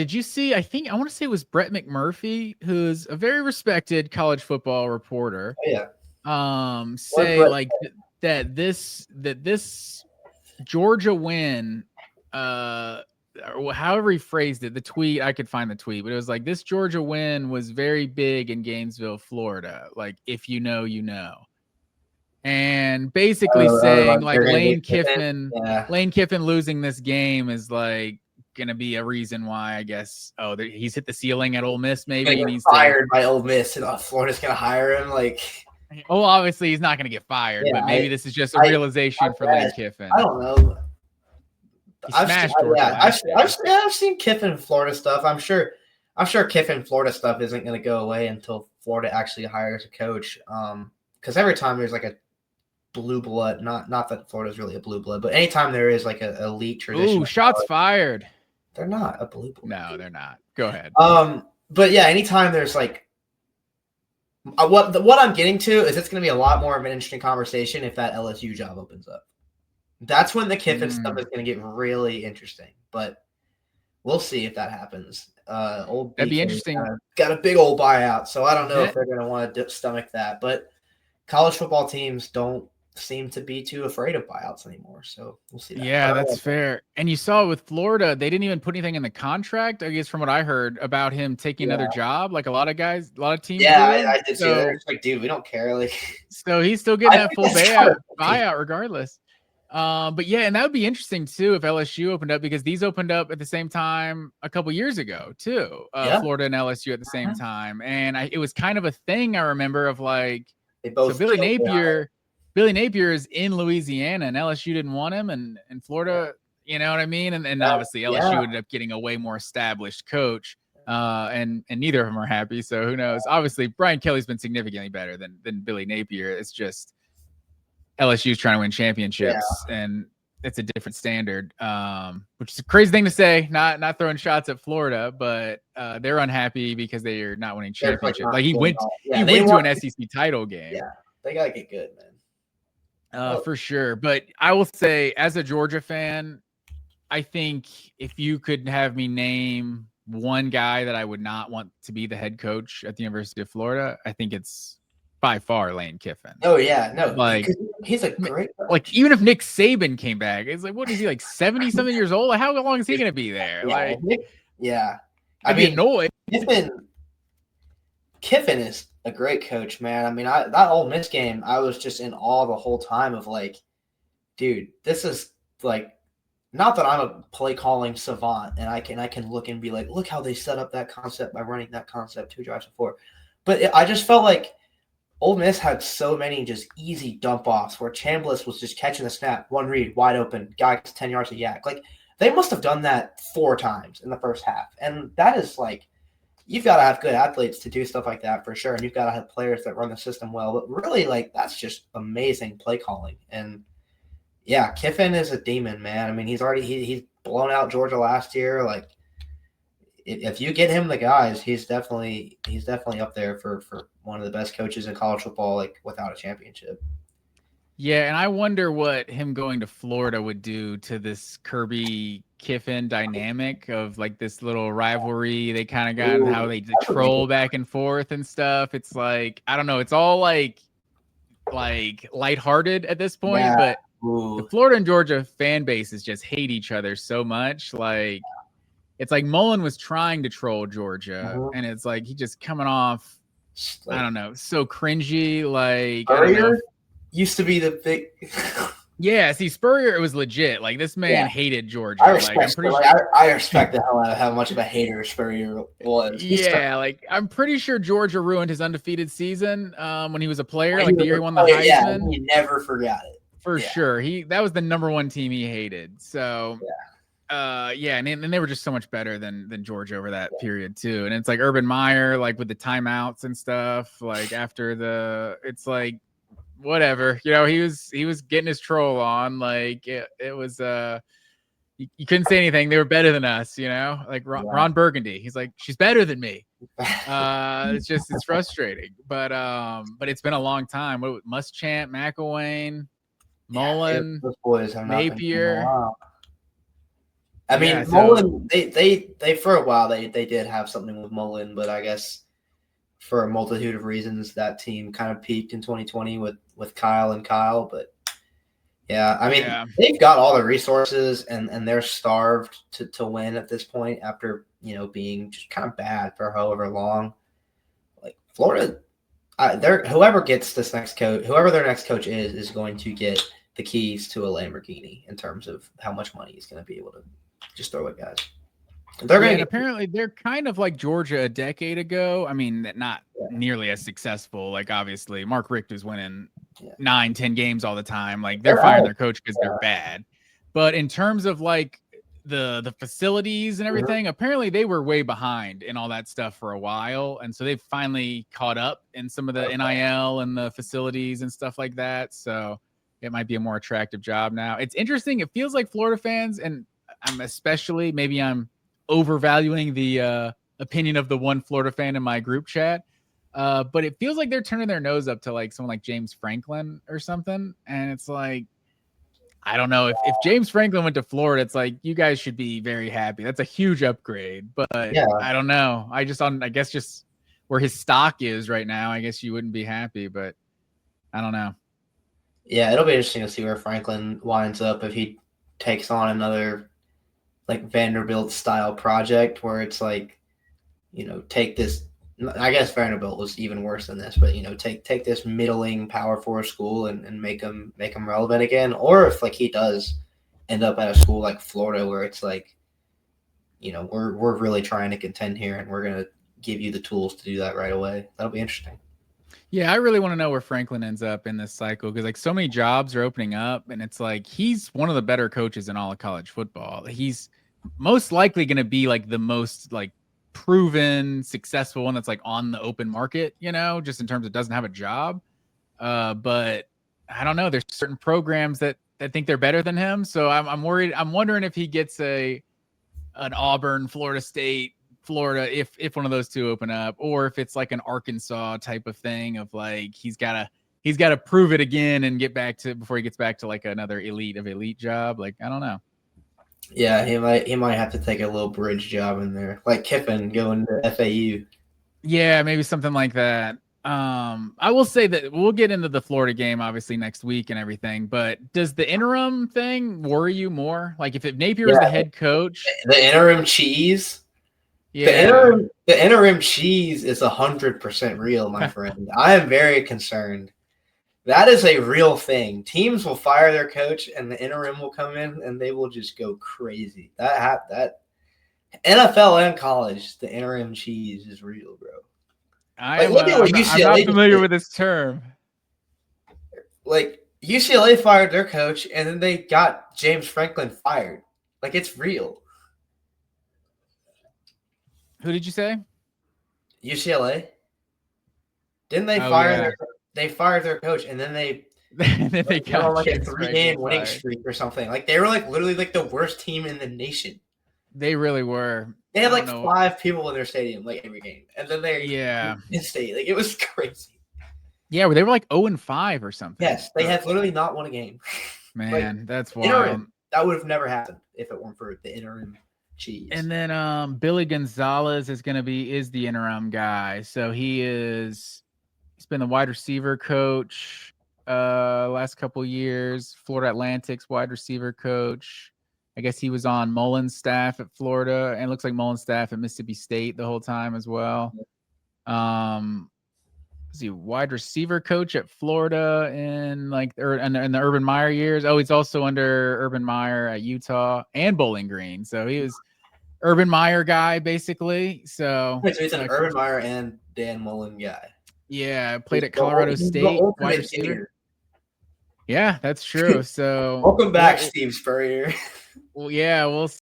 did you see? I want to say it was Brett McMurphy, who's a very respected college football reporter. Oh, yeah. Say like that this Georgia win, or however he phrased it, the tweet, I could find the tweet, but it was like, this Georgia win was very big in Gainesville, Florida. Like, if you know, you know. And basically saying like Lane Kiffin losing this game is like gonna be a reason why, I guess. Oh, he's hit the ceiling at Ole Miss. Maybe he needs fired by Ole Miss, and Florida's gonna hire him. Like, well, obviously he's not gonna get fired, but maybe this is just a realization for Lane Kiffin. I don't know. I've seen Kiffin Florida stuff. I'm sure Kiffin Florida stuff isn't going to go away until Florida actually hires a coach. Because every time there's like a blue blood, not that Florida's really a blue blood, but anytime there is like an elite tradition. Ooh, shots fired. They're not a blue blood. No, they're not. Go ahead. But yeah, anytime there's like what I'm getting to is it's going to be a lot more of an interesting conversation if that LSU job opens up. That's when the Kiffin stuff is going to get really interesting, but we'll see if that happens. That'd be interesting. Got a big old buyout, so I don't know if they're going to want to stomach that. But college football teams don't seem to be too afraid of buyouts anymore, so we'll see. Yeah, that's fair. And you saw with Florida, they didn't even put anything in the contract, I guess, from what I heard, about him taking another job. Like a lot of teams. Yeah, I did too. They're like, dude, we don't care. Like, so he's still getting that full buyout regardless. But yeah, and that would be interesting too if LSU opened up, because these opened up at the same time a couple years ago too. Florida and LSU at the same time, and it was kind of a thing I remember of like, so Billy Napier is in Louisiana and LSU didn't want him, and Florida, you know what I mean, and obviously LSU ended up getting a way more established coach, and neither of them are happy. So who knows? Obviously, Brian Kelly's been significantly better than Billy Napier. It's just LSU's trying to win championships, and it's a different standard, which is a crazy thing to say, not throwing shots at Florida, but they're unhappy because they are not winning championships. Like he went to an SEC title game. Yeah, they got to get good, man. For sure. But I will say, as a Georgia fan, I think if you could have me name one guy that I would not want to be the head coach at the University of Florida, I think it's by far Lane Kiffin. Oh yeah, no, like he's a great coach. Like even if Nick Saban came back, it's like, what is he, like 70-something years old? How long is he going to be there? I'd be annoyed. Kiffin is a great coach, man. I mean, that Ole Miss game, I was just in awe the whole time of like, dude, this is like, not that I'm a play calling savant and I can look and be like, look how they set up that concept by running that concept 2 drives before, but I just felt like Ole Miss had so many just easy dump offs where Chambliss was just catching the snap, one read, wide open, guy gets 10 yards of yak. Like, they must have done that 4 times in the first half. And that is like, you've got to have good athletes to do stuff like that for sure. And you've got to have players that run the system well. But really, like, that's just amazing play calling. And yeah, Kiffin is a demon, man. I mean, he's blown out Georgia last year. Like, if you get him the guys, he's definitely up there for one of the best coaches in college football, like without a championship. Yeah, and I wonder what him going to Florida would do to this Kirby Kiffin dynamic of like this little rivalry they kind of got, and how they troll back and forth and stuff. It's like, I don't know, it's all like lighthearted at this point, but the Florida and Georgia fan bases just hate each other so much. Like, it's like Mullen was trying to troll Georgia, and it's like he just coming off, like, I don't know, so cringy. Like, Spurrier used to be the big. Yeah, see, Spurrier, it was legit. Like, this man hated Georgia. I respect the hell out of how much of a hater Spurrier was. Like, I'm pretty sure Georgia ruined his undefeated season when he was a player, like the year he won the Heisman. Yeah, he never forgot it. For sure. That was the #1 team he hated. So, and they were just so much better than Georgia over that period too. And it's like Urban Meyer, like with the timeouts and stuff, like after it's like, whatever, you know, he was getting his troll on. Like it was you couldn't say anything. They were better than us, you know, like Ron Burgundy. He's like, she's better than me. It's frustrating, but it's been a long time. What, Muschamp, McElwain, Mullen, those boys have Napier. I mean, Mullen, they for a while they did have something with Mullen, but I guess for a multitude of reasons that team kind of peaked in 2020 with Kyle. But yeah, I mean, they've got all the resources and they're starved to win at this point after, being just kind of bad for however long. Like Florida, whoever gets this next coach, whoever their next coach is going to get the keys to a Lamborghini in terms of how much money he's going to be able to just throw at guys. Apparently they're kind of like Georgia a decade ago. I mean, not nearly as successful. Like obviously Mark Richt is winning 9-10 games all the time. Like they're firing their coach because they're bad. But in terms of like the facilities and everything, apparently they were way behind in all that stuff for a while. And so they've finally caught up in some of the NIL and the facilities and stuff like that. So it might be a more attractive job now. It's interesting. It feels like Florida fans, and maybe I'm overvaluing the opinion of the one Florida fan in my group chat. But it feels like they're turning their nose up to like someone like James Franklin or something. And it's like, I don't know if James Franklin went to Florida, it's like, you guys should be very happy. That's a huge upgrade, but I don't know. I guess just where his stock is right now, I guess you wouldn't be happy, but I don't know. Yeah. It'll be interesting to see where Franklin winds up if he takes on another like Vanderbilt style project where it's like, take this. I guess Vanderbilt was even worse than this, but take this middling Power 4 school and make them relevant again. Or if like he does end up at a school like Florida where it's like, we're really trying to contend here and we're gonna give you the tools to do that right away. That'll be interesting. Yeah, I really want to know where Franklin ends up in this cycle because like so many jobs are opening up and it's like he's one of the better coaches in all of college football. He's most likely going to be like the most like proven successful one that's like on the open market, just in terms of doesn't have a job. But I don't know. There's certain programs that think they're better than him. So I'm worried. I'm wondering if he gets an Auburn, Florida State, Florida, if one of those two open up, or if it's like an Arkansas type of thing of like he's got to prove it again and get back to before he gets back to like another elite job. Like I don't know. Yeah, he might have to take a little bridge job in there, like Kiffin going to FAU. Yeah, maybe something like that. I will say that we'll get into the Florida game obviously next week and everything, but does the interim thing worry you more? Like if Napier is the head coach, the interim cheese. Yeah, the interim cheese is 100% real, my friend. I am very concerned. That is a real thing. Teams will fire their coach, and the interim will come in, and they will just go crazy. That NFL and college, the interim cheese is real, bro. I'm not familiar with this term. Like UCLA fired their coach, and then they got James Franklin fired. Like it's real. Who did you say? UCLA. Didn't they fire they fired their coach and then they got on like a 3-game winning streak or something. Like they were like literally like the worst team in the nation. They really were. They had like 5 people in their stadium like every game. And then they in-state. Like it was crazy. Yeah, they were like 0-5 or something. Yes, they had literally not won a game. Man, like, that's wild. That would have never happened if it weren't for the interim cheese. And then Billy Gonzalez is the interim guy. So he's been the wide receiver coach last couple years, Florida Atlantic's wide receiver coach. I guess he was on Mullen's staff at Florida, and it looks like Mullen's staff at Mississippi State the whole time as well. Is he wide receiver coach at Florida in the Urban Meyer years? Oh, he's also under Urban Meyer at Utah and Bowling Green. So he was Urban Meyer guy basically. So he's an Urban Meyer and Dan Mullen guy. Yeah, played at Colorado State wide receiver. Yeah, that's true. So welcome back, Steve Spurrier. Well, yeah, we'll